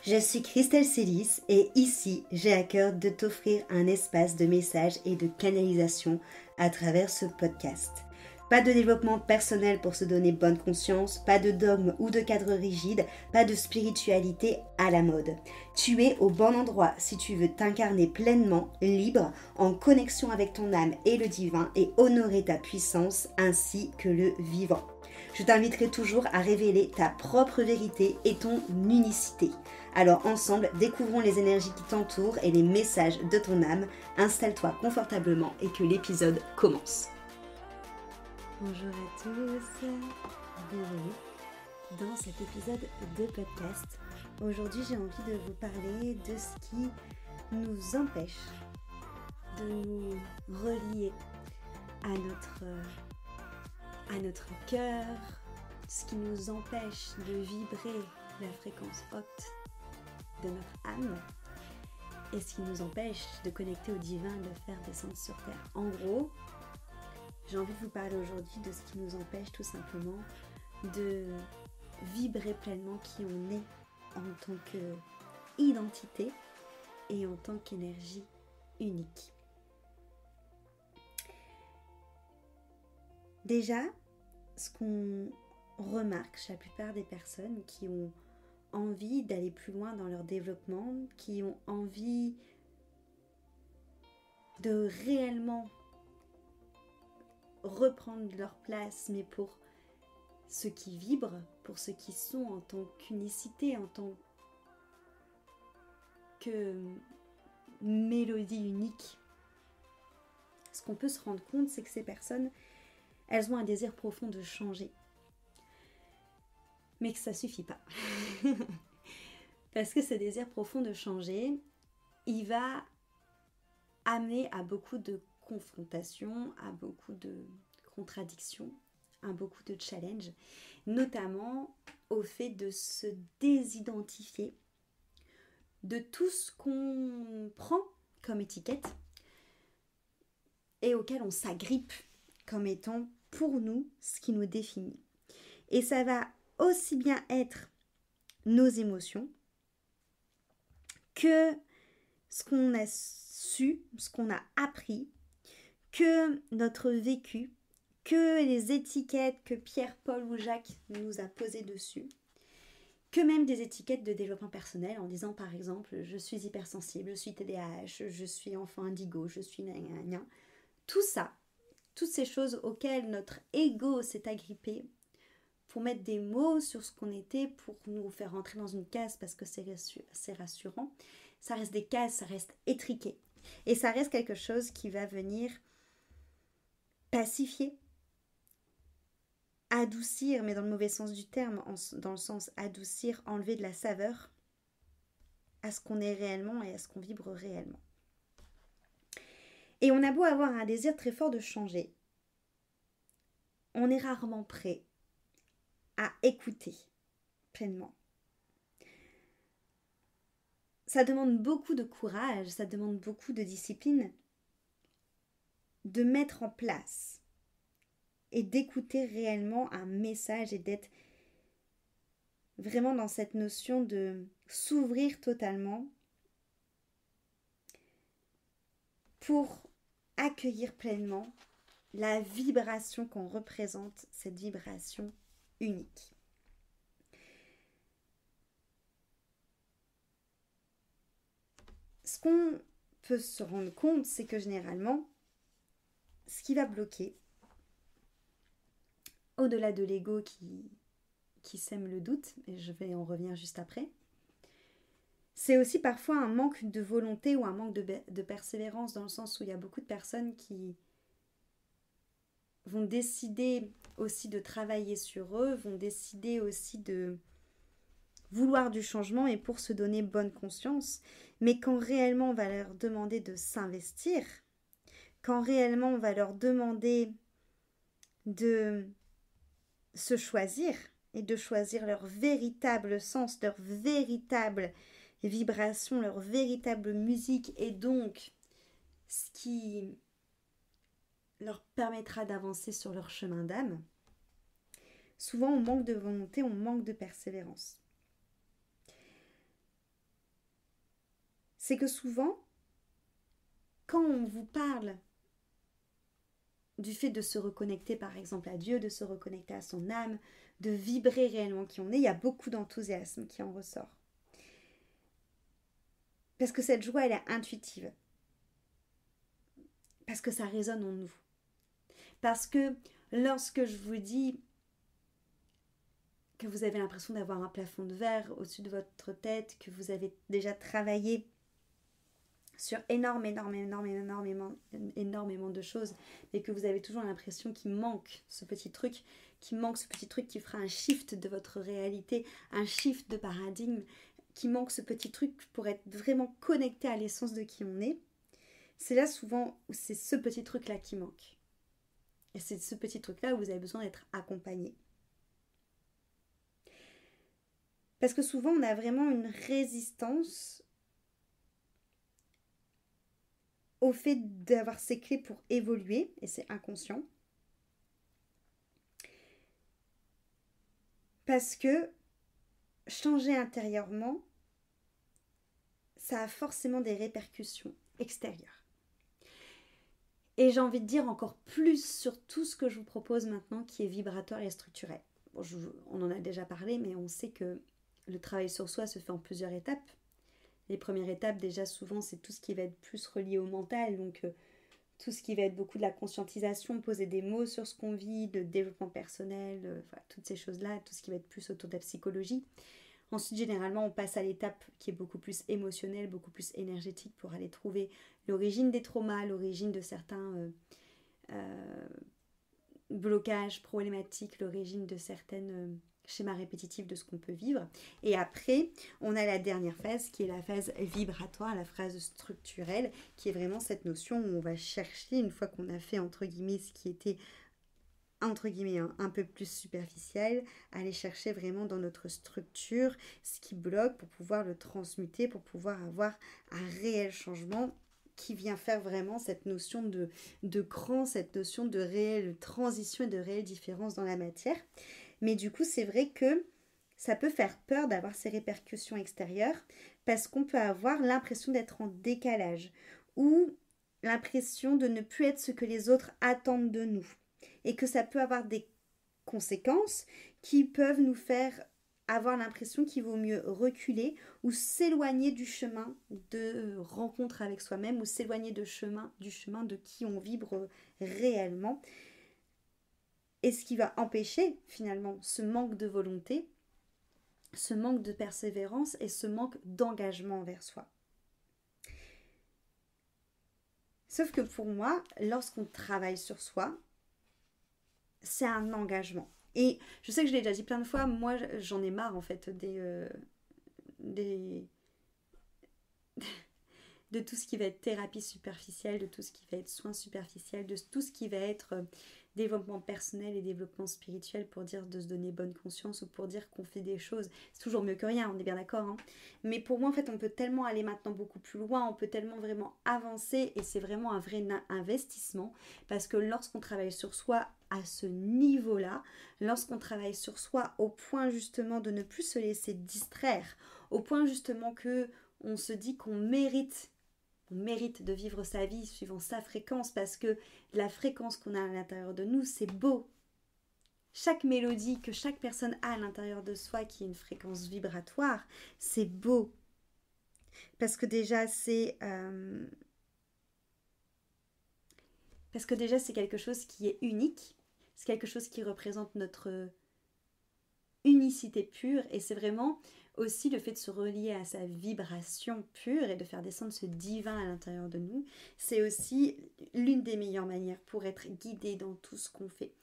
Je suis Christelle Célis et ici, j'ai à cœur de t'offrir un espace de messages et de canalisation à travers ce podcast. Pas de développement personnel pour se donner bonne conscience, pas de dogme ou de cadre rigide, pas de spiritualité à la mode. Tu es au bon endroit si tu veux t'incarner pleinement, libre, en connexion avec ton âme et le divin et honorer ta puissance ainsi que le vivant. Je t'inviterai toujours à révéler ta propre vérité et ton unicité. Alors ensemble, découvrons les énergies qui t'entourent et les messages de ton âme. Installe-toi confortablement et que l'épisode commence. Bonjour à tous, bienvenue dans cet épisode de podcast. Aujourd'hui, j'ai envie de vous parler de ce qui nous empêche de nous relier à notre cœur, ce qui nous empêche de vibrer la fréquence haute de notre âme et ce qui nous empêche de connecter au divin, de le faire descendre sur terre. En gros, j'ai envie de vous parler aujourd'hui de ce qui nous empêche tout simplement de vibrer pleinement qui on est en tant qu'identité et en tant qu'énergie unique. Déjà, ce qu'on remarque chez la plupart des personnes qui ont envie d'aller plus loin dans leur développement, qui ont envie de réellement reprendre leur place, mais pour ceux qui vibrent, pour ceux qui sont en tant qu'unicité, en tant que mélodie unique. Ce qu'on peut se rendre compte, c'est que ces personnes, elles ont un désir profond de changer. Mais que ça ne suffit pas. Parce que ce désir profond de changer, il va amener à beaucoup de confrontations, à beaucoup de contradictions, à beaucoup de challenges, notamment au fait de se désidentifier de tout ce qu'on prend comme étiquette et auquel on s'agrippe comme étant pour nous ce qui nous définit. Et ça va aussi bien être nos émotions que ce qu'on a su, ce qu'on a appris, que notre vécu, que les étiquettes que Pierre, Paul ou Jacques nous a posées dessus, que même des étiquettes de développement personnel en disant par exemple je suis hypersensible, je suis TDAH, je suis enfant indigo, je suis gna. Tout ça, toutes ces choses auxquelles notre ego s'est agrippé pour mettre des mots sur ce qu'on était, pour nous faire rentrer dans une case parce que c'est rassurant, ça reste des cases, ça reste étriqué. Et ça reste quelque chose qui va venir pacifier, adoucir, mais dans le mauvais sens du terme, dans le sens adoucir, enlever de la saveur à ce qu'on est réellement et à ce qu'on vibre réellement. Et on a beau avoir un désir très fort de changer, on est rarement prêt à écouter pleinement. Ça demande beaucoup de courage, ça demande beaucoup de discipline de mettre en place et d'écouter réellement un message et d'être vraiment dans cette notion de s'ouvrir totalement pour accueillir pleinement la vibration qu'on représente, cette vibration unique. Ce qu'on peut se rendre compte, c'est que généralement, ce qui va bloquer, au-delà de l'ego qui sème le doute, et je vais en revenir juste après, c'est aussi parfois un manque de volonté ou un manque de persévérance, dans le sens où il y a beaucoup de personnes qui vont décider aussi de travailler sur eux, vont décider aussi de vouloir du changement et pour se donner bonne conscience, mais quand réellement on va leur demander de s'investir, quand réellement on va leur demander de se choisir et de choisir leur véritable sens, leur véritable vibration, leur véritable musique et donc ce qui leur permettra d'avancer sur leur chemin d'âme, souvent on manque de volonté, on manque de persévérance. c'est que souvent, quand on vous parle du fait de se reconnecter par exemple à Dieu, de se reconnecter à son âme, de vibrer réellement qui on est, il y a beaucoup d'enthousiasme qui en ressort. Parce que cette joie, elle est intuitive. Parce que ça résonne en nous. Parce que lorsque je vous dis que vous avez l'impression d'avoir un plafond de verre au-dessus de votre tête, que vous avez déjà travaillé sur énormément de choses, mais que vous avez toujours l'impression qu'il manque ce petit truc, qui fera un shift de votre réalité, un shift de paradigme, qui manque ce petit truc pour être vraiment connecté à l'essence de qui on est, c'est là souvent où c'est ce petit truc-là qui manque. Et c'est ce petit truc-là où vous avez besoin d'être accompagné. Parce que souvent, on a vraiment une résistance au fait d'avoir ces clés pour évoluer, et c'est inconscient. Parce que changer intérieurement, ça a forcément des répercussions extérieures. Et j'ai envie de dire encore plus sur tout ce que je vous propose maintenant qui est vibratoire et structurel. Bon, on en a déjà parlé, mais on sait que le travail sur soi se fait en plusieurs étapes. Les premières étapes, déjà souvent, c'est tout ce qui va être plus relié au mental, donc tout ce qui va être beaucoup de la conscientisation, poser des mots sur ce qu'on vit, le développement personnel, toutes ces choses-là, tout ce qui va être plus autour de la psychologie. Ensuite, généralement, on passe à l'étape qui est beaucoup plus émotionnelle, beaucoup plus énergétique pour aller trouver l'origine des traumas, l'origine de certains blocages problématiques, l'origine de certaines schémas répétitifs de ce qu'on peut vivre. Et après, on a la dernière phase qui est la phase vibratoire, la phase structurelle, qui est vraiment cette notion où on va chercher, une fois qu'on a fait entre guillemets ce qui était entre guillemets un peu plus superficiel, aller chercher vraiment dans notre structure ce qui bloque pour pouvoir le transmuter, pour pouvoir avoir un réel changement qui vient faire vraiment cette notion de cran, cette notion de réelle transition et de réelle différence dans la matière. Mais du coup, c'est vrai que ça peut faire peur d'avoir ces répercussions extérieures parce qu'on peut avoir l'impression d'être en décalage ou l'impression de ne plus être ce que les autres attendent de nous. Et que ça peut avoir des conséquences qui peuvent nous faire avoir l'impression qu'il vaut mieux reculer ou s'éloigner du chemin de rencontre avec soi-même ou s'éloigner du chemin de qui on vibre réellement. Et ce qui va empêcher finalement ce manque de volonté, ce manque de persévérance et ce manque d'engagement envers soi. Sauf que pour moi, lorsqu'on travaille sur soi, c'est un engagement. Et je sais que je l'ai déjà dit plein de fois, moi j'en ai marre en fait de tout ce qui va être thérapie superficielle, de tout ce qui va être soins superficiels, de tout ce qui va être développement personnel et développement spirituel pour dire de se donner bonne conscience ou pour dire qu'on fait des choses. C'est toujours mieux que rien, on est bien d'accord. Hein. Mais pour moi, en fait, on peut tellement aller maintenant beaucoup plus loin, on peut tellement vraiment avancer et c'est vraiment un vrai investissement parce que lorsqu'on travaille sur soi à ce niveau-là, lorsqu'on travaille sur soi au point justement de ne plus se laisser distraire, au point justement que on se dit qu'on mérite de vivre sa vie suivant sa fréquence parce que la fréquence qu'on a à l'intérieur de nous, c'est beau. Chaque mélodie que chaque personne a à l'intérieur de soi qui est une fréquence vibratoire, c'est beau. Parce que déjà, c'est quelque chose qui est unique. C'est quelque chose qui représente notre unicité pure et c'est vraiment aussi le fait de se relier à sa vibration pure et de faire descendre ce divin à l'intérieur de nous, c'est aussi l'une des meilleures manières pour être guidé dans tout ce qu'on fait.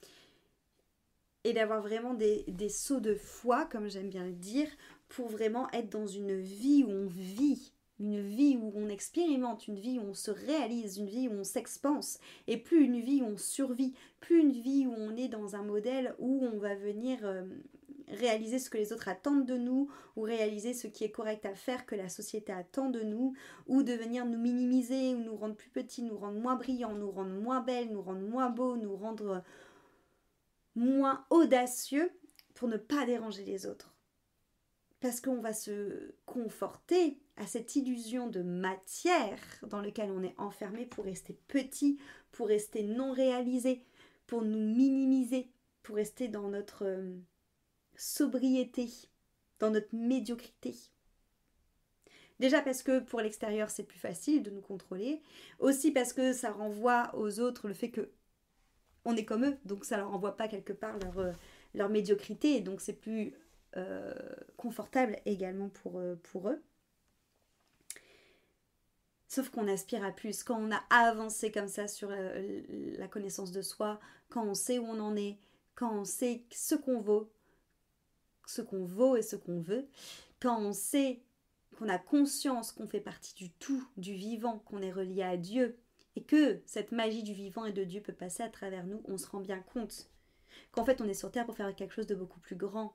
Et d'avoir vraiment des sauts de foi, comme j'aime bien le dire, pour vraiment être dans une vie où on vit, une vie où on expérimente, une vie où on se réalise, une vie où on s'expanse, et plus une vie où on survit, plus une vie où on est dans un modèle où on va venir réaliser ce que les autres attendent de nous, ou réaliser ce qui est correct à faire que la société attend de nous, ou de venir nous minimiser, ou nous rendre plus petits, nous rendre moins brillants, nous rendre moins belles, nous rendre moins beaux, nous rendre moins audacieux pour ne pas déranger les autres. parce qu'on va se conforter à cette illusion de matière dans laquelle on est enfermé pour rester petit, pour rester non réalisé, pour nous minimiser, pour rester dans notre sobriété, dans notre médiocrité. Déjà parce que pour l'extérieur c'est plus facile de nous contrôler, aussi parce que ça renvoie aux autres le fait que on est comme eux, donc ça leur renvoie pas quelque part leur médiocrité, et donc c'est plus confortable également pour eux. Sauf qu'on aspire à plus. Quand on a avancé comme ça sur la connaissance de soi, quand on sait où on en est, quand on sait ce qu'on vaut et ce qu'on veut, quand on sait qu'on a conscience qu'on fait partie du tout, du vivant, qu'on est relié à Dieu, et que cette magie du vivant et de Dieu peut passer à travers nous, on se rend bien compte qu'en fait on est sur Terre pour faire quelque chose de beaucoup plus grand.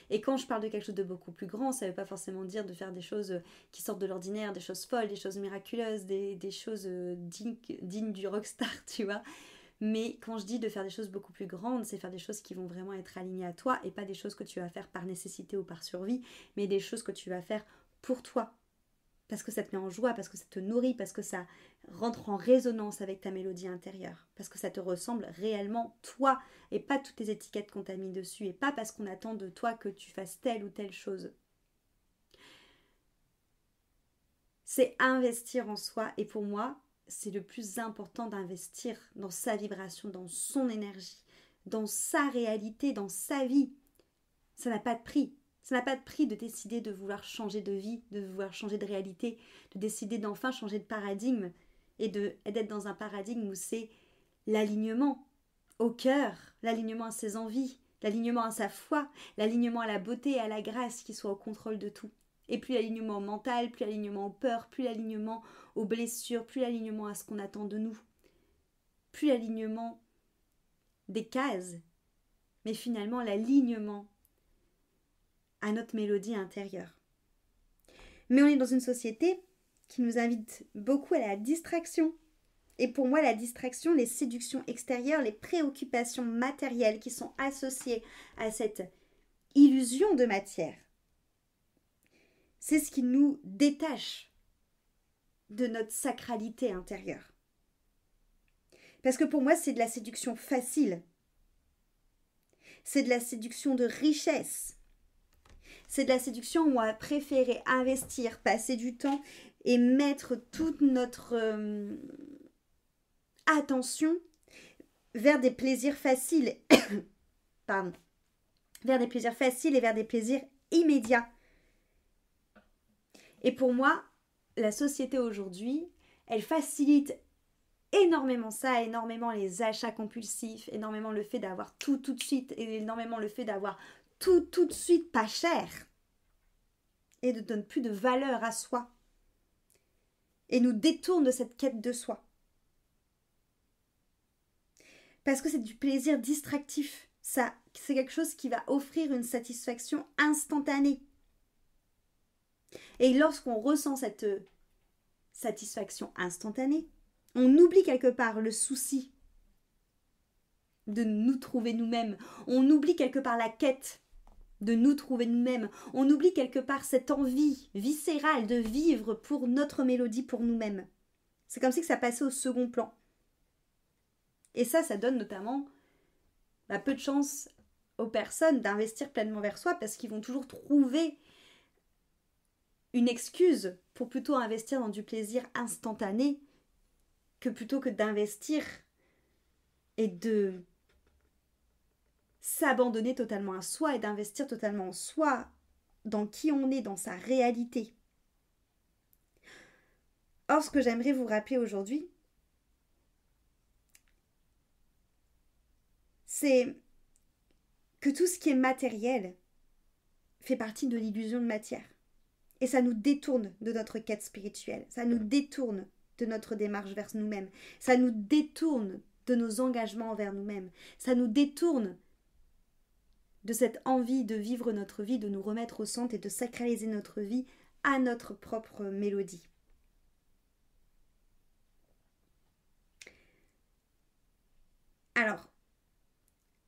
Et quand je parle de quelque chose de beaucoup plus grand, ça ne veut pas forcément dire de faire des choses qui sortent de l'ordinaire, des choses folles, des choses miraculeuses, des choses dignes du rockstar, tu vois. Mais quand je dis de faire des choses beaucoup plus grandes, c'est faire des choses qui vont vraiment être alignées à toi et pas des choses que tu vas faire par nécessité ou par survie, mais des choses que tu vas faire pour toi. Parce que ça te met en joie, parce que ça te nourrit, parce que ça rentre en résonance avec ta mélodie intérieure, parce que ça te ressemble réellement toi, et pas toutes les étiquettes qu'on t'a mis dessus, et pas parce qu'on attend de toi que tu fasses telle ou telle chose. C'est investir en soi, et pour moi, c'est le plus important d'investir dans sa vibration, dans son énergie, dans sa réalité, dans sa vie. Ça n'a pas de prix. Ça n'a pas de prix de décider de vouloir changer de vie, de vouloir changer de réalité, de décider d'enfin changer de paradigme et d'être dans un paradigme où c'est l'alignement au cœur, l'alignement à ses envies, l'alignement à sa foi, l'alignement à la beauté et à la grâce qui soit au contrôle de tout. Et plus l'alignement mental, plus l'alignement aux peurs, plus l'alignement aux blessures, plus l'alignement à ce qu'on attend de nous, plus l'alignement des cases, mais finalement l'alignement à notre mélodie intérieure. Mais on est dans une société qui nous invite beaucoup à la distraction. Et pour moi, la distraction, les séductions extérieures, les préoccupations matérielles qui sont associées à cette illusion de matière, c'est ce qui nous détache de notre sacralité intérieure. Parce que pour moi, c'est de la séduction facile. C'est de la séduction de richesse. C'est de la séduction où on va préférer investir, passer du temps et mettre toute notre attention vers des plaisirs faciles. Pardon. Vers des plaisirs faciles et vers des plaisirs immédiats. Et pour moi, la société aujourd'hui, elle facilite énormément ça, énormément les achats compulsifs, énormément le fait d'avoir tout de suite, et énormément le fait d'avoir tout de suite pas cher. Et ne donne plus de valeur à soi. Et nous détourne de cette quête de soi. Parce que c'est du plaisir distractif. Ça, c'est quelque chose qui va offrir une satisfaction instantanée. Et lorsqu'on ressent cette satisfaction instantanée, on oublie quelque part le souci de nous trouver nous-mêmes. On oublie quelque part la quête de nous trouver nous-mêmes. On oublie quelque part cette envie viscérale de vivre pour notre mélodie, pour nous-mêmes. C'est comme si ça passait au second plan. Et ça donne notamment peu de chance aux personnes d'investir pleinement vers soi parce qu'ils vont toujours trouver une excuse pour plutôt investir dans du plaisir instantané que plutôt que d'investir et de s'abandonner totalement à soi et d'investir totalement en soi, dans qui on est, dans sa réalité. Or, ce que j'aimerais vous rappeler aujourd'hui, c'est que tout ce qui est matériel fait partie de l'illusion de matière. Et ça nous détourne de notre quête spirituelle. Ça nous détourne de notre démarche vers nous-mêmes. Ça nous détourne de nos engagements envers nous-mêmes. Ça nous détourne de cette envie de vivre notre vie, de nous remettre au centre et de sacraliser notre vie à notre propre mélodie. Alors,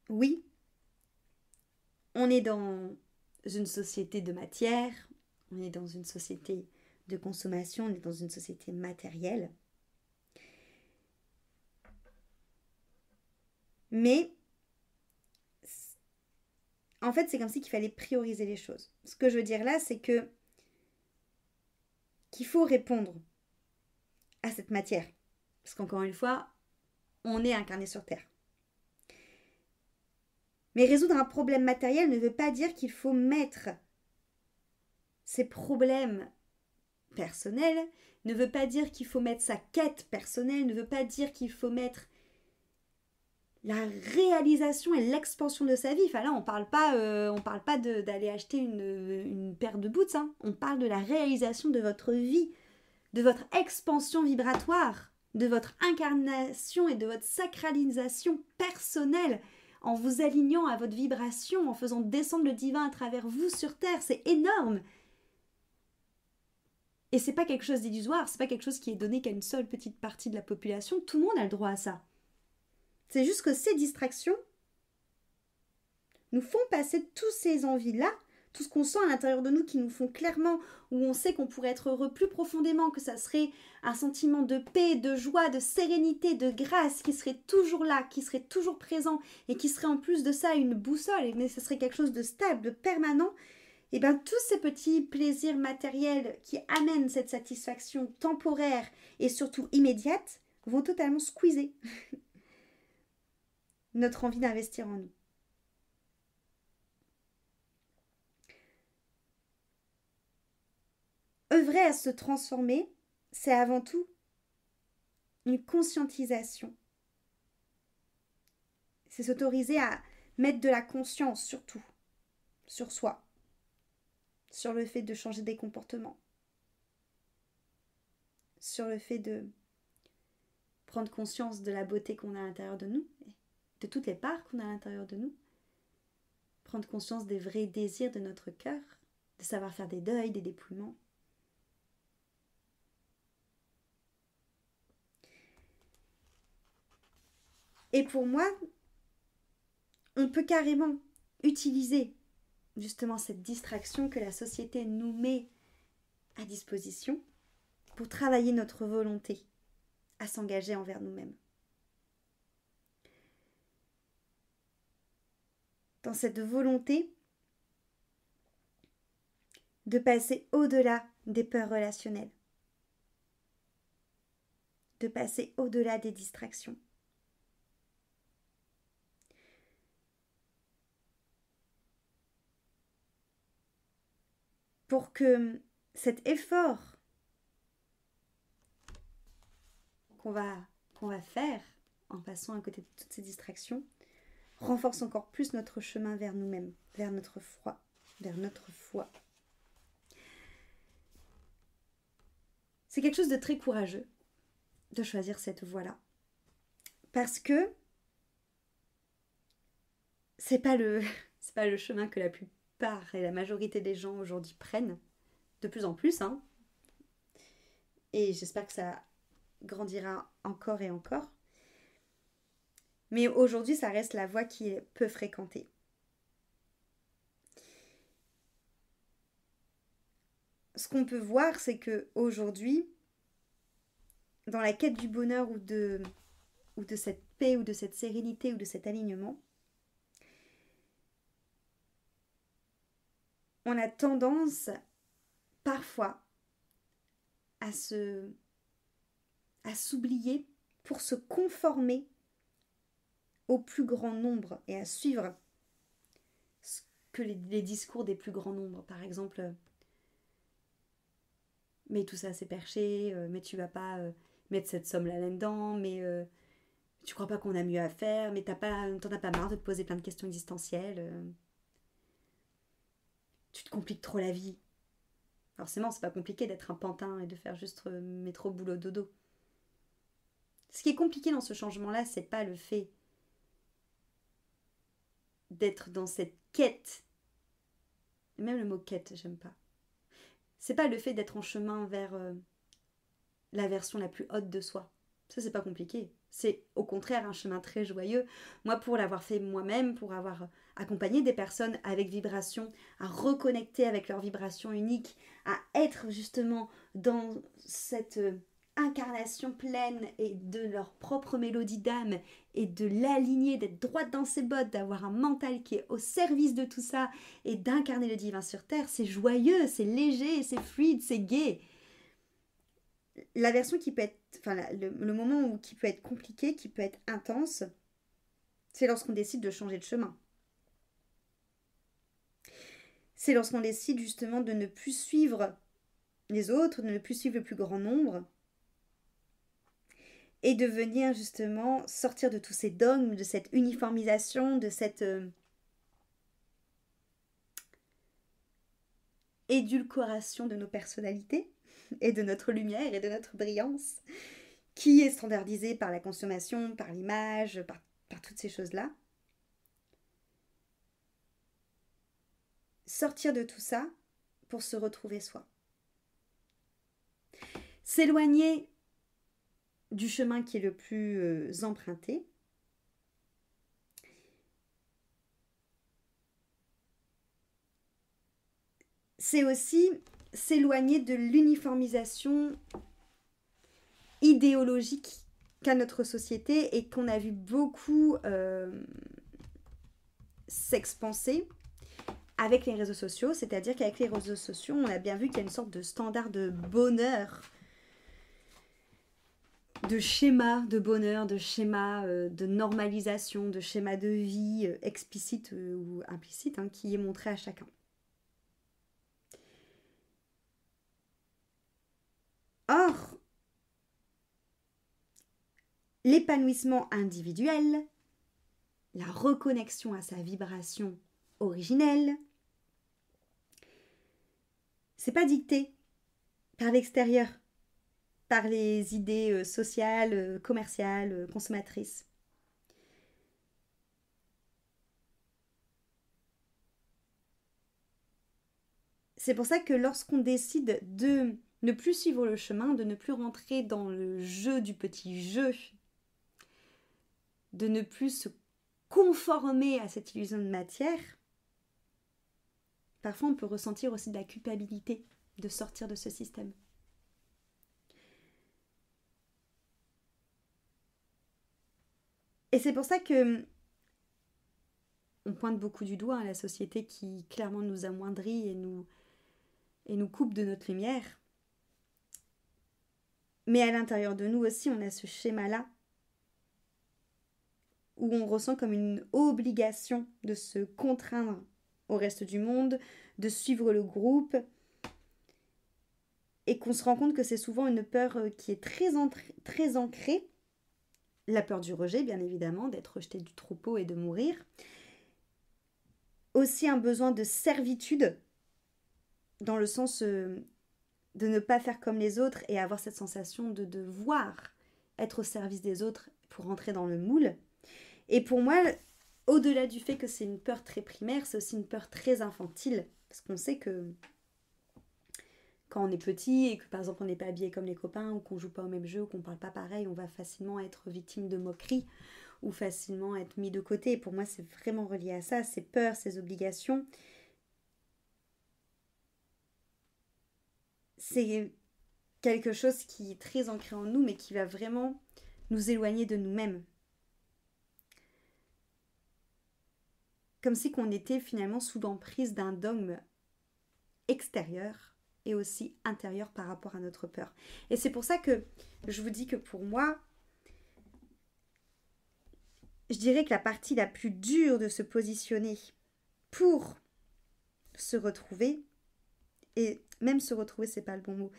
oui, on est dans une société de matière, on est dans une société de consommation, on est dans une société matérielle. Mais en fait, c'est comme si qu'il fallait prioriser les choses. Ce que je veux dire là, c'est qu'il faut répondre à cette matière. Parce qu'encore une fois, on est incarné sur Terre. Mais résoudre un problème matériel ne veut pas dire qu'il faut mettre ses problèmes personnels, ne veut pas dire qu'il faut mettre sa quête personnelle, ne veut pas dire qu'il faut mettre la réalisation et l'expansion de sa vie. Enfin là, on parle pas d'aller acheter une paire de boots, hein. On parle de la réalisation de votre vie, de votre expansion vibratoire, de votre incarnation et de votre sacralisation personnelle, en vous alignant à votre vibration, en faisant descendre le divin à travers vous sur Terre. C'est énorme. Et c'est pas quelque chose d'illusoire, c'est pas quelque chose qui est donné qu'à une seule petite partie de la population. Tout le monde a le droit à ça. C'est juste que ces distractions nous font passer tous ces envies-là, tout ce qu'on sent à l'intérieur de nous qui nous font clairement, où on sait qu'on pourrait être heureux plus profondément, que ça serait un sentiment de paix, de joie, de sérénité, de grâce qui serait toujours là, qui serait toujours présent et qui serait en plus de ça une boussole, mais ce serait quelque chose de stable, de permanent. Et bien tous ces petits plaisirs matériels qui amènent cette satisfaction temporaire et surtout immédiate vont totalement squeezer notre envie d'investir en nous. Œuvrer à se transformer, c'est avant tout une conscientisation. C'est s'autoriser à mettre de la conscience surtout, sur soi, sur le fait de changer des comportements, sur le fait de prendre conscience de la beauté qu'on a à l'intérieur de nous, de toutes les parts qu'on a à l'intérieur de nous, prendre conscience des vrais désirs de notre cœur, de savoir faire des deuils, des dépouillements. Et pour moi, on peut carrément utiliser justement cette distraction que la société nous met à disposition pour travailler notre volonté à s'engager envers nous-mêmes. Dans cette volonté de passer au-delà des peurs relationnelles, de passer au-delà des distractions. Pour que cet effort qu'on va faire en passant à côté de toutes ces distractions renforce encore plus notre chemin vers nous-mêmes, vers notre foi, C'est quelque chose de très courageux de choisir cette voie-là. Parce que c'est pas le chemin que la plupart et la majorité des gens aujourd'hui prennent, de plus en plus, hein. Et j'espère que ça grandira encore et encore. Mais aujourd'hui, ça reste la voie qui est peu fréquentée. Ce qu'on peut voir, c'est que aujourd'hui, dans la quête du bonheur ou de cette paix ou de cette sérénité ou de cet alignement, on a tendance parfois à s'oublier pour se conformer au plus grand nombre et à suivre ce que les discours des plus grands nombres. Par exemple, mais tout ça c'est perché, mais tu vas pas mettre cette somme là-dedans, mais tu crois pas qu'on a mieux à faire, mais t'en as pas marre de te poser plein de questions existentielles. Tu te compliques trop la vie. Forcément, c'est pas compliqué d'être un pantin et de faire juste métro, boulot, dodo. Ce qui est compliqué dans ce changement-là, c'est pas le fait d'être dans cette quête. Même le mot quête, j'aime pas. C'est pas le fait d'être en chemin vers la version la plus haute de soi. Ça, c'est pas compliqué. C'est au contraire un chemin très joyeux. Moi, pour l'avoir fait moi-même, pour avoir accompagné des personnes avec vibration, à reconnecter avec leur vibration unique, à être justement dans cette incarnation pleine et de leur propre mélodie d'âme et de l'aligner, d'être droite dans ses bottes, d'avoir un mental qui est au service de tout ça et d'incarner le divin sur terre, c'est joyeux, c'est léger, c'est fluide, c'est gai. La version qui peut être, enfin le moment où qui peut être compliqué, qui peut être intense, c'est lorsqu'on décide de changer de chemin. C'est lorsqu'on décide justement de ne plus suivre les autres, de ne plus suivre le plus grand nombre, et de venir justement sortir de tous ces dogmes, de cette uniformisation, de cette édulcoration de nos personnalités et de notre lumière et de notre brillance, qui est standardisée par la consommation, par l'image, par toutes ces choses-là. Sortir de tout ça pour se retrouver soi. S'éloigner du chemin qui est le plus emprunté. C'est aussi s'éloigner de l'uniformisation idéologique qu'a notre société et qu'on a vu beaucoup s'expanser avec les réseaux sociaux. C'est-à-dire qu'avec les réseaux sociaux, on a bien vu qu'il y a une sorte de standard de bonheur, de schéma de bonheur, de schéma de normalisation, de schéma de vie explicite ou implicite qui est montré à chacun. Or, l'épanouissement individuel, la reconnexion à sa vibration originelle, c'est pas dicté par l'extérieur, par les idées sociales, commerciales, consommatrices. C'est pour ça que lorsqu'on décide de ne plus suivre le chemin, de ne plus rentrer dans le jeu du petit jeu, de ne plus se conformer à cette illusion de matière, parfois on peut ressentir aussi de la culpabilité de sortir de ce système. Et c'est pour ça que on pointe beaucoup du doigt la société qui clairement nous amoindrit et nous coupe de notre lumière. Mais à l'intérieur de nous aussi, on a ce schéma-là où on ressent comme une obligation de se contraindre au reste du monde, de suivre le groupe, et qu'on se rend compte que c'est souvent une peur qui est très ancrée, la peur du rejet, bien évidemment, d'être rejeté du troupeau et de mourir. Aussi un besoin de servitude, dans le sens de ne pas faire comme les autres et avoir cette sensation de devoir être au service des autres pour entrer dans le moule. Et pour moi, au-delà du fait que c'est une peur très primaire, c'est aussi une peur très infantile. Parce qu'on sait que quand on est petit et que par exemple on n'est pas habillé comme les copains ou qu'on joue pas au même jeu ou qu'on parle pas pareil, on va facilement être victime de moqueries ou facilement être mis de côté. Et pour moi, c'est vraiment relié à ça, ces peurs, ces obligations. C'est quelque chose qui est très ancré en nous, mais qui va vraiment nous éloigner de nous-mêmes. Comme si qu'on était finalement sous l'emprise d'un dogme extérieur et aussi intérieur par rapport à notre peur. Et c'est pour ça que je vous dis que pour moi, je dirais que la partie la plus dure de se positionner pour se retrouver, et même se retrouver, c'est pas le bon mot,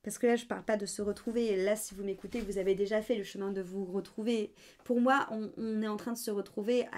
parce que là je parle pas de se retrouver, là si vous m'écoutez, vous avez déjà fait le chemin de vous retrouver. Pour moi, on est en train de se retrouver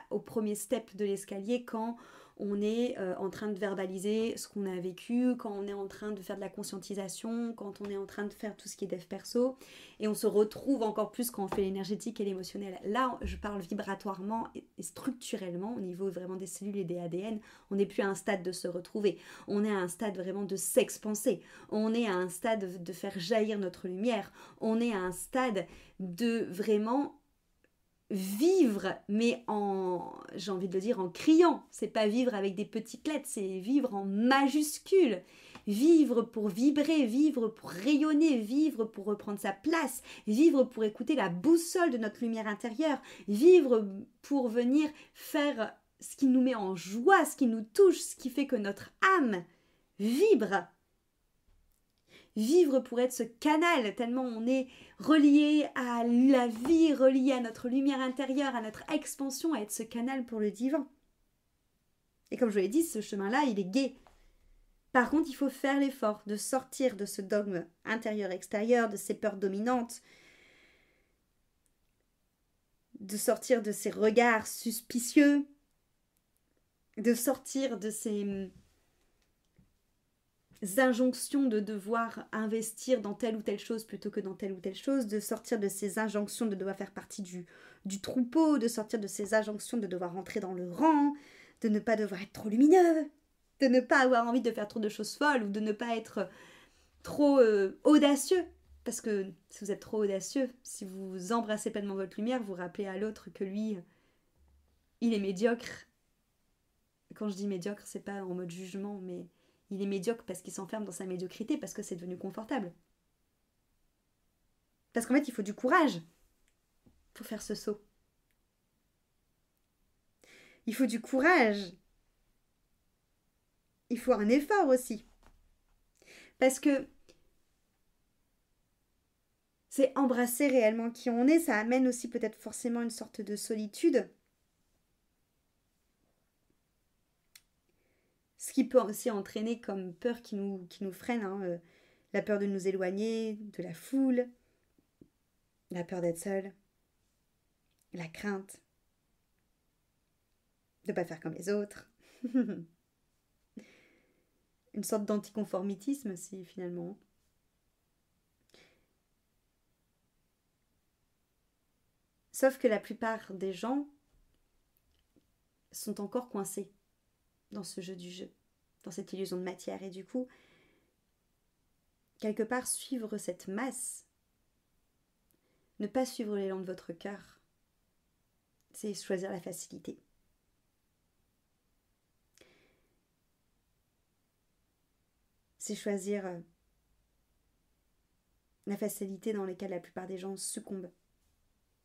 au premier step de l'escalier quand on est en train de verbaliser ce qu'on a vécu, quand on est en train de faire de la conscientisation, quand on est en train de faire tout ce qui est dev perso. Et on se retrouve encore plus quand on fait l'énergétique et l'émotionnel. Là, je parle vibratoirement et structurellement, au niveau vraiment des cellules et des ADN. On n'est plus à un stade de se retrouver. On est à un stade vraiment de s'expanser. On est à un stade de faire jaillir notre lumière. On est à un stade de vraiment vivre, mais j'ai envie de le dire, en criant. C'est pas vivre avec des petites lettres, c'est vivre en majuscule. Vivre pour vibrer, vivre pour rayonner, vivre pour reprendre sa place, vivre pour écouter la boussole de notre lumière intérieure, vivre pour venir faire ce qui nous met en joie, ce qui nous touche, ce qui fait que notre âme vibre. Vivre pour être ce canal, tellement on est relié à la vie, relié à notre lumière intérieure, à notre expansion, à être ce canal pour le divin. Et comme je vous l'ai dit, ce chemin-là, il est gai. Par contre, il faut faire l'effort de sortir de ce dogme intérieur-extérieur, de ces peurs dominantes, de sortir de ces regards suspicieux, de sortir de ces injonctions de devoir investir dans telle ou telle chose plutôt que dans telle ou telle chose, de sortir de ces injonctions de devoir faire partie du troupeau, de sortir de ces injonctions de devoir rentrer dans le rang, de ne pas devoir être trop lumineux, de ne pas avoir envie de faire trop de choses folles ou de ne pas être trop audacieux. Parce que si vous êtes trop audacieux, si vous embrassez pleinement votre lumière, vous rappelez à l'autre que lui, il est médiocre. Quand je dis médiocre, c'est pas en mode jugement, mais il est médiocre parce qu'il s'enferme dans sa médiocrité, parce que c'est devenu confortable. Parce qu'en fait, il faut du courage pour faire ce saut. Il faut du courage. Il faut un effort aussi. Parce que c'est embrasser réellement qui on est, ça amène aussi peut-être forcément une sorte de solitude. Ce qui peut aussi entraîner comme peur qui nous freine, hein, la peur de nous éloigner, de la foule, la peur d'être seul, la crainte de ne pas faire comme les autres. Une sorte d'anticonformitisme aussi finalement. Sauf que la plupart des gens sont encore coincés dans ce jeu du jeu, dans cette illusion de matière. Et du coup, quelque part, suivre cette masse, ne pas suivre l'élan de votre cœur, c'est choisir la facilité. C'est choisir la facilité dans laquelle la plupart des gens succombent.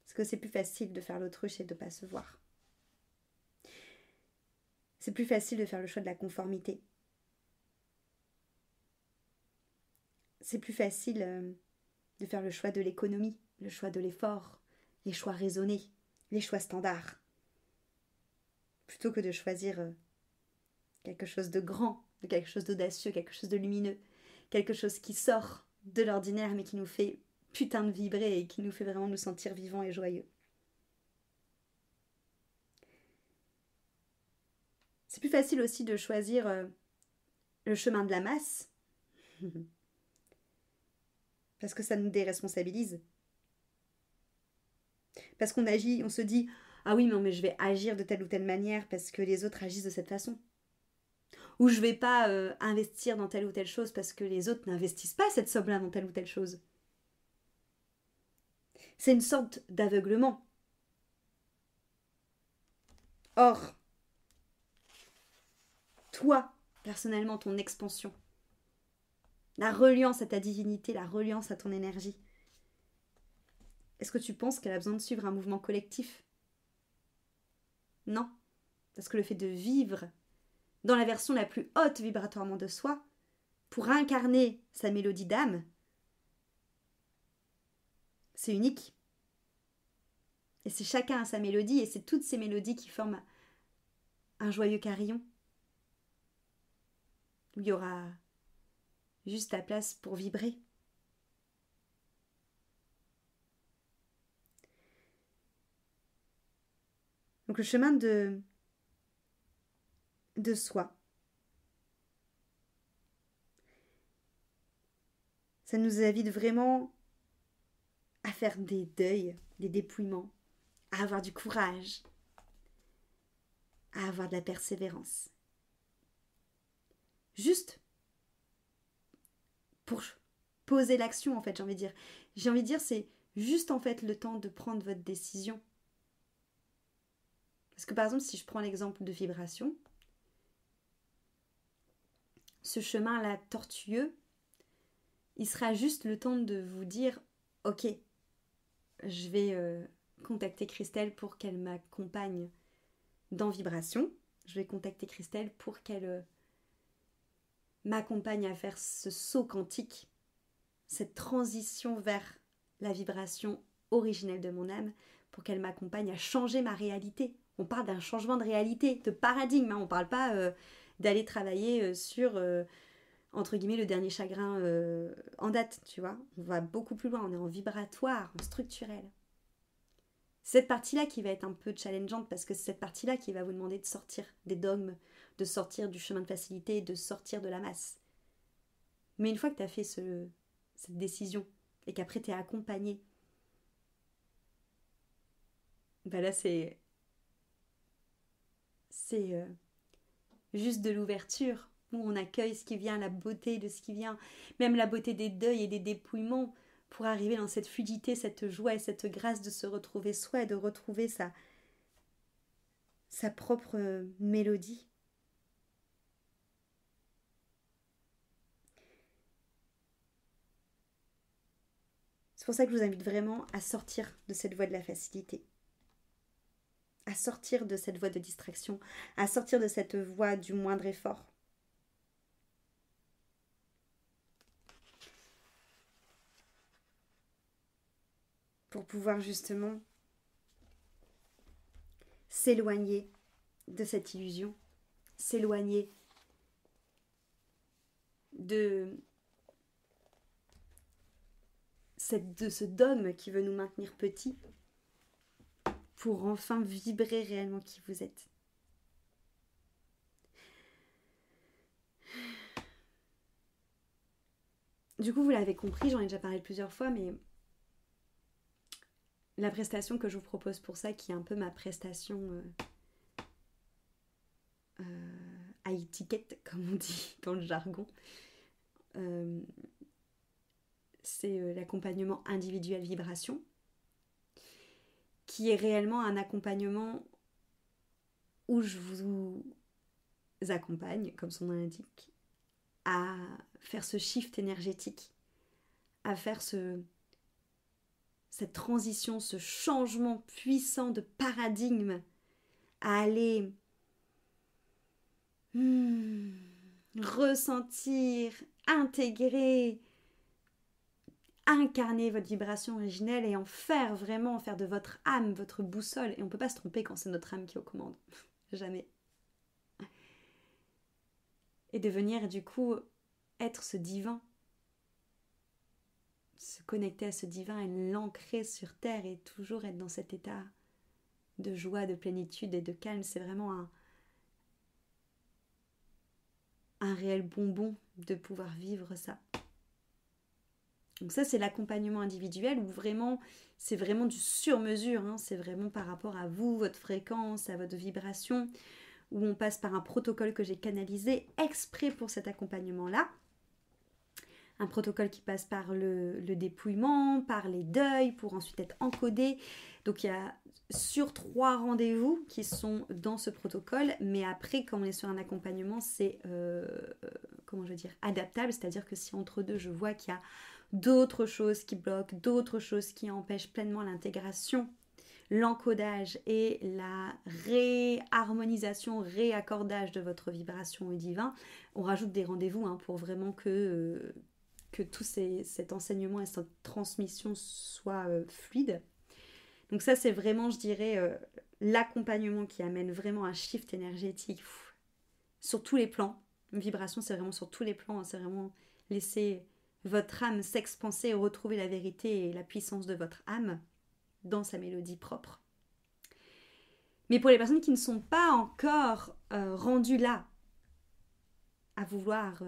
Parce que c'est plus facile de faire l'autruche et de ne pas se voir. C'est plus facile de faire le choix de la conformité. C'est plus facile de faire le choix de l'économie, le choix de l'effort, les choix raisonnés, les choix standards. Plutôt que de choisir quelque chose de grand, de quelque chose d'audacieux, quelque chose de lumineux, quelque chose qui sort de l'ordinaire mais qui nous fait putain de vibrer et qui nous fait vraiment nous sentir vivants et joyeux. C'est plus facile aussi de choisir le chemin de la masse parce que ça nous déresponsabilise. Parce qu'on agit, on se dit ah oui mais je vais agir de telle ou telle manière parce que les autres agissent de cette façon. Ou je vais pas investir dans telle ou telle chose parce que les autres n'investissent pas cette somme-là dans telle ou telle chose. C'est une sorte d'aveuglement. Or, toi, personnellement, ton expansion, la reliance à ta divinité, la reliance à ton énergie, est-ce que tu penses qu'elle a besoin de suivre un mouvement collectif? Non. Parce que le fait de vivre dans la version la plus haute vibratoirement de soi, pour incarner sa mélodie d'âme, c'est unique. Et c'est chacun à sa mélodie, et c'est toutes ces mélodies qui forment un joyeux carillon, où il y aura juste la place pour vibrer. Donc le chemin de de soi. Ça nous invite vraiment à faire des deuils, des dépouillements, à avoir du courage, à avoir de la persévérance. Juste pour poser l'action, en fait, j'ai envie de dire. J'ai envie de dire, c'est juste, en fait, le temps de prendre votre décision. Parce que, par exemple, si je prends l'exemple de vibration, ce chemin-là tortueux, il sera juste le temps de vous dire, ok, je vais contacter Christelle pour qu'elle m'accompagne dans vibration. Je vais contacter Christelle pour qu'elle m'accompagne à faire ce saut quantique, cette transition vers la vibration originelle de mon âme, pour qu'elle m'accompagne à changer ma réalité. On parle d'un changement de réalité, de paradigme, hein. On ne parle pas d'aller travailler sur, entre guillemets, le dernier chagrin en date, tu vois. On va beaucoup plus loin, on est en vibratoire, en structurel. Cette partie-là qui va être un peu challengeante, parce que c'est cette partie-là qui va vous demander de sortir des dogmes, de sortir du chemin de facilité, de sortir de la masse. Mais une fois que tu as fait cette décision, et qu'après tu es accompagné, ben là c'est juste de l'ouverture, où on accueille ce qui vient, la beauté de ce qui vient, même la beauté des deuils et des dépouillements, pour arriver dans cette fluidité, cette joie et cette grâce de se retrouver soi et de retrouver sa propre mélodie. C'est pour ça que je vous invite vraiment à sortir de cette voie de la facilité, à sortir de cette voie de distraction, à sortir de cette voie du moindre effort. Pour pouvoir justement s'éloigner de cette illusion, s'éloigner de ce dogme qui veut nous maintenir petits, pour enfin vibrer réellement qui vous êtes. Du coup, vous l'avez compris, j'en ai déjà parlé plusieurs fois, mais la prestation que je vous propose pour ça, qui est un peu ma prestation à étiquette, comme on dit dans le jargon, c'est l'accompagnement individuel vibration, qui est réellement un accompagnement où je vous accompagne, comme son nom l'indique, à faire ce shift énergétique, à faire cette transition, ce changement puissant de paradigme, à aller ressentir, intégrer, incarner votre vibration originelle et en faire vraiment, faire de votre âme votre boussole. Et on ne peut pas se tromper quand c'est notre âme qui est aux commandes. Jamais. Et devenir du coup être ce divin, se connecter à ce divin et l'ancrer sur terre et toujours être dans cet état de joie, de plénitude et de calme. C'est vraiment un réel bonbon de pouvoir vivre ça. Donc ça, c'est l'accompagnement individuel où vraiment, c'est vraiment du sur-mesure, hein. C'est vraiment par rapport à vous, votre fréquence, à votre vibration, où on passe par un protocole que j'ai canalisé exprès pour cet accompagnement-là. Un protocole qui passe par le dépouillement, par les deuils, pour ensuite être encodé. Donc il y a sur 3 rendez-vous qui sont dans ce protocole, mais après, quand on est sur un accompagnement, c'est adaptable, c'est-à-dire que si entre deux, je vois qu'il y a d'autres choses qui bloquent, d'autres choses qui empêchent pleinement l'intégration, l'encodage et la réharmonisation, réaccordage de votre vibration au divin, on rajoute des rendez-vous pour vraiment que tout cet enseignement et cette transmission soit fluide. Donc ça, c'est vraiment, je dirais, l'accompagnement qui amène vraiment un shift énergétique sur tous les plans. Une vibration, c'est vraiment sur tous les plans, c'est vraiment laisser votre âme s'expanser et retrouver la vérité et la puissance de votre âme dans sa mélodie propre. Mais pour les personnes qui ne sont pas encore rendues là, à vouloir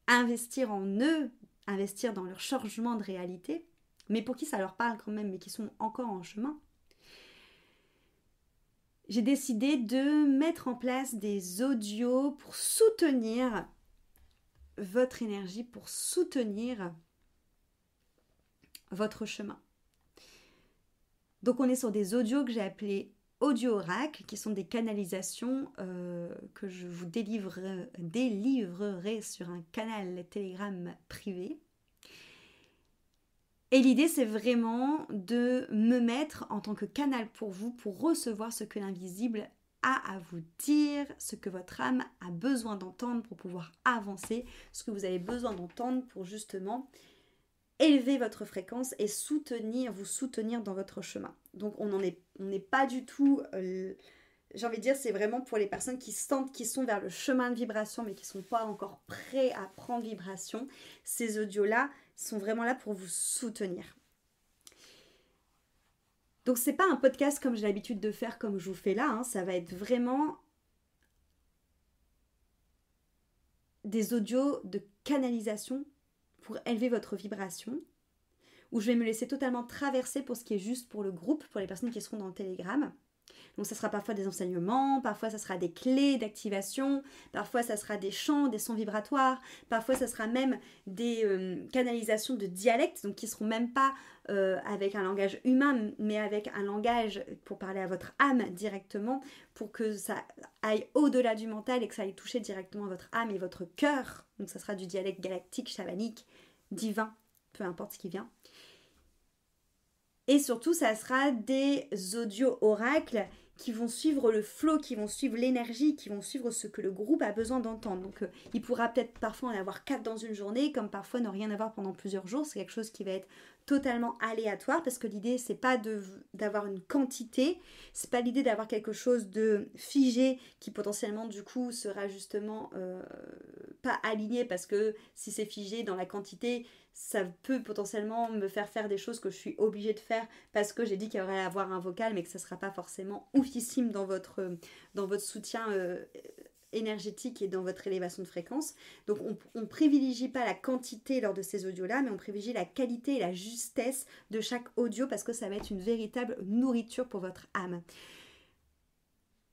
investir en eux, investir dans leur changement de réalité, mais pour qui ça leur parle quand même, mais qui sont encore en chemin, j'ai décidé de mettre en place des audios pour soutenir votre énergie, pour soutenir votre chemin. Donc on est sur des audios que j'ai appelés audio oracle, qui sont des canalisations que je vous délivrerai sur un canal Telegram privé. Et l'idée, c'est vraiment de me mettre en tant que canal pour vous, pour recevoir ce que l'invisible a à vous dire, ce que votre âme a besoin d'entendre pour pouvoir avancer, ce que vous avez besoin d'entendre pour justement élever votre fréquence et vous soutenir dans votre chemin. Donc on n'est pas du tout, j'ai envie de dire, c'est vraiment pour les personnes qui sentent qu'ils sont vers le chemin de vibration mais qui ne sont pas encore prêts à prendre vibration. Ces audios-là sont vraiment là pour vous soutenir. Donc c'est pas un podcast comme j'ai l'habitude de faire, comme je vous fais là, ça va être vraiment des audios de canalisation pour élever votre vibration, où je vais me laisser totalement traverser pour ce qui est juste pour le groupe, pour les personnes qui seront dans le Telegram. Donc ça sera parfois des enseignements, parfois ça sera des clés d'activation, parfois ça sera des chants, des sons vibratoires, parfois ça sera même des canalisations de dialectes, donc qui ne seront même pas avec un langage humain, mais avec un langage pour parler à votre âme directement, pour que ça aille au-delà du mental et que ça aille toucher directement votre âme et votre cœur. Donc ça sera du dialecte galactique, chamanique, divin, peu importe ce qui vient. Et surtout, ça sera des audios oracles qui vont suivre le flow, qui vont suivre l'énergie, qui vont suivre ce que le groupe a besoin d'entendre. Donc, il pourra peut-être parfois en avoir 4 dans une journée, comme parfois ne rien avoir pendant plusieurs jours. C'est quelque chose qui va être totalement aléatoire, parce que l'idée, c'est pas d'avoir une quantité, c'est pas l'idée d'avoir quelque chose de figé qui potentiellement, du coup, sera justement pas aligné, parce que si c'est figé dans la quantité, ça peut potentiellement me faire des choses que je suis obligée de faire parce que j'ai dit qu'il y aurait à avoir un vocal, mais que ça ne sera pas forcément oufissime dans votre soutien énergétique et dans votre élévation de fréquence. Donc on ne privilégie pas la quantité lors de ces audios-là, mais on privilégie la qualité et la justesse de chaque audio parce que ça va être une véritable nourriture pour votre âme.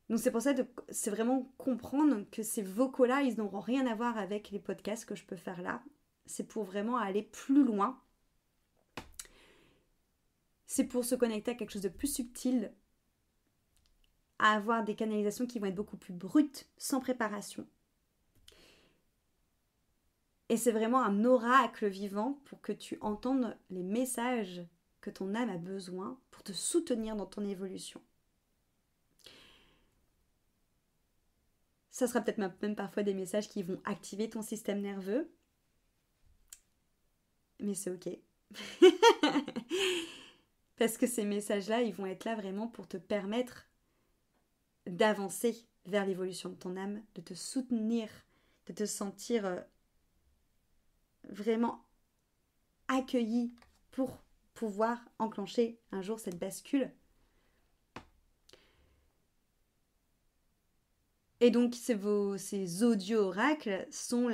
Donc c'est pour ça que c'est vraiment comprendre que ces vocaux-là, ils n'auront rien à voir avec les podcasts que je peux faire là. C'est pour vraiment aller plus loin. C'est pour se connecter à quelque chose de plus subtil, à avoir des canalisations qui vont être beaucoup plus brutes, sans préparation. Et c'est vraiment un oracle vivant pour que tu entendes les messages que ton âme a besoin pour te soutenir dans ton évolution. Ça sera peut-être même parfois des messages qui vont activer ton système nerveux. Mais c'est ok. Parce que ces messages-là, ils vont être là vraiment pour te permettre d'avancer vers l'évolution de ton âme, de te soutenir, de te sentir vraiment accueilli pour pouvoir enclencher un jour cette bascule. Et donc ces audios oracles sont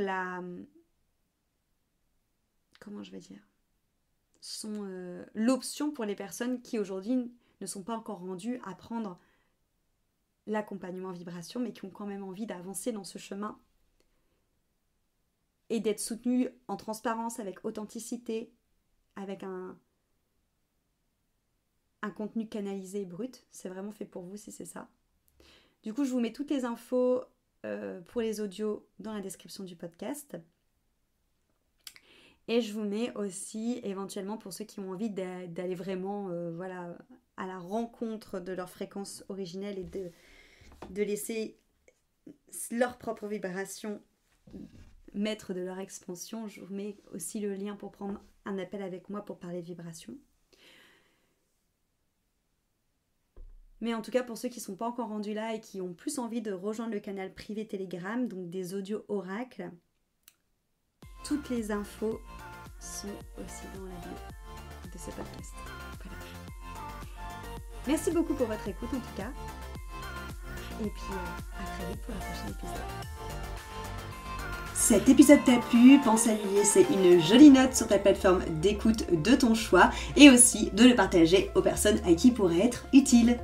sont l'option pour les personnes qui aujourd'hui ne sont pas encore rendues à prendre l'accompagnement vibration, mais qui ont quand même envie d'avancer dans ce chemin et d'être soutenues en transparence, avec authenticité, avec un contenu canalisé et brut. C'est vraiment fait pour vous si c'est ça. Du coup, je vous mets toutes les infos pour les audios dans la description du podcast. Et je vous mets aussi éventuellement pour ceux qui ont envie d'aller vraiment à la rencontre de leur fréquence originelle et de laisser leur propre vibration maître de leur expansion. Je vous mets aussi le lien pour prendre un appel avec moi pour parler de vibration. Mais en tout cas, pour ceux qui ne sont pas encore rendus là et qui ont plus envie de rejoindre le canal privé Telegram, donc des audios oracles, toutes les infos sont aussi dans la bio de ce podcast. Voilà. Merci beaucoup pour votre écoute en tout cas. Et puis à très vite pour un prochain épisode. Cet épisode t'a plu, pense à lui laisser une jolie note sur ta plateforme d'écoute de ton choix et aussi de le partager aux personnes à qui il pourrait être utile.